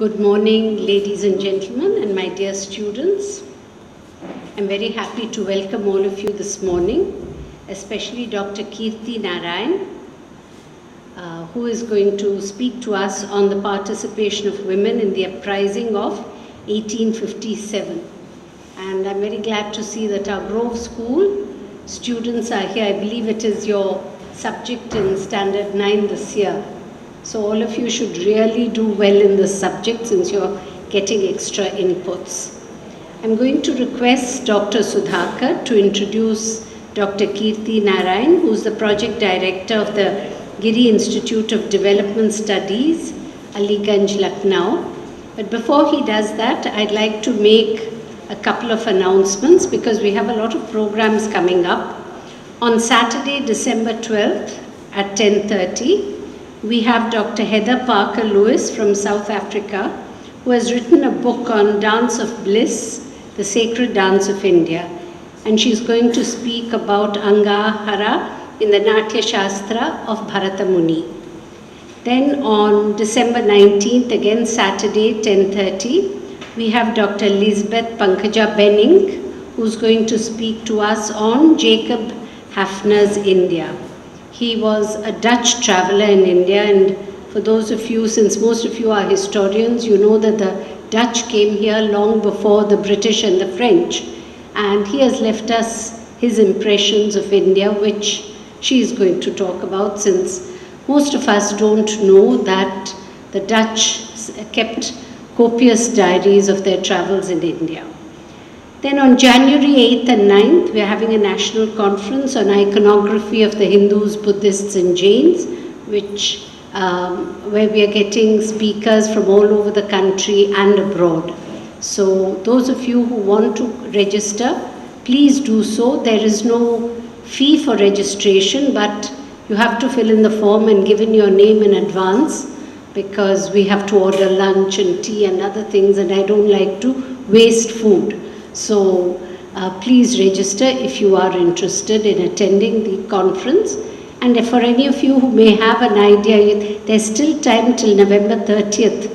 Good morning, ladies and gentlemen, and my dear students. I'm very happy to welcome all of you this morning, especially Dr. Kirti Narain, who is going to speak to us on the participation of women in the Uprising of 1857. And I'm very glad to see that our Grove School students are here. I believe it is your subject in Standard 9 this year. So all of you should really do well in this subject since you're getting extra inputs. I'm going to request Dr. Sudhakar to introduce Dr. Kirti Narain, who's the project director of the Giri Institute of Development Studies, Aliganj, Lucknow. But before he does that, I'd like to make a couple of announcements because we have a lot of programs coming up. On Saturday, December 12th at 10:30, we have Dr. Heather Parker Lewis from South Africa, who has written a book on Dance of Bliss, the sacred dance of India. And she's going to speak about Angahara in the Natya Shastra of Bharata Muni. Then on December 19th, again Saturday, 10:30, we have Dr. Elizabeth Pankaja Benning, who's going to speak to us on Jacob Hafner's India. He was a Dutch traveler in India, and for those of you, since most of you are historians, you know that the Dutch came here long before the British and the French, and he has left us his impressions of India, which she is going to talk about, since most of us don't know that the Dutch kept copious diaries of their travels in India. Then on January 8th and 9th, we are having a national conference on iconography of the Hindus, Buddhists and Jains, where we are getting speakers from all over the country and abroad. So those of you who want to register, please do so. There is no fee for registration, but you have to fill in the form and give in your name in advance, because we have to order lunch and tea and other things, and I don't like to waste food. So please register if you are interested in attending the conference. And for any of you who may have an idea, there's still time till November 30th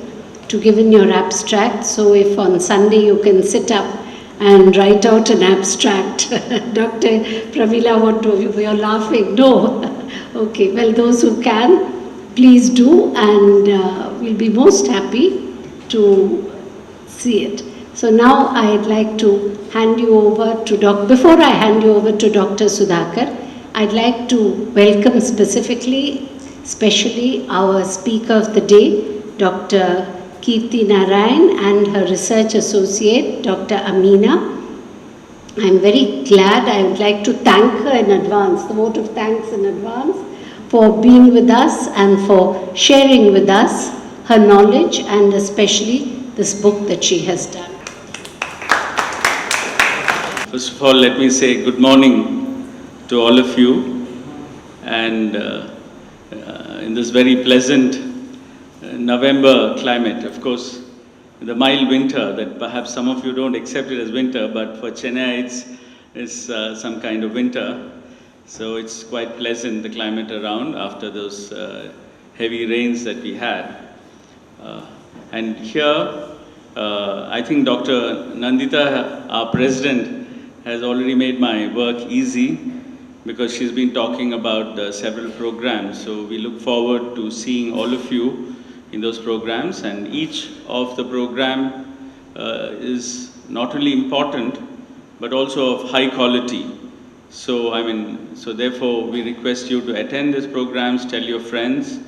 to give in your abstract. So if on Sunday you can sit up and write out an abstract. Dr. Pravila, you're laughing? No. Okay, well, those who can, please do, and we'll be most happy to see it. So now I'd like to hand you over to before I hand you over to Dr. Sudhakar, I'd like to welcome especially our speaker of the day, Dr. Kirti Narain, and her research associate, Dr. Amina. I'm very glad. I would like to thank her in advance, the vote of thanks in advance, for being with us and for sharing with us her knowledge and especially this book that she has done. First of all, let me say good morning to all of you, and in this very pleasant November climate. Of course, the mild winter that perhaps some of you don't accept it as winter, but for Chennai it's some kind of winter. So it's quite pleasant, the climate around, after those heavy rains that we had. And here, I think Dr. Nanditha, our president, has already made my work easy, because she's been talking about several programs. So we look forward to seeing all of you in those programs, and each of the program is not only important, but also of high quality. So therefore we request you to attend these programs, tell your friends,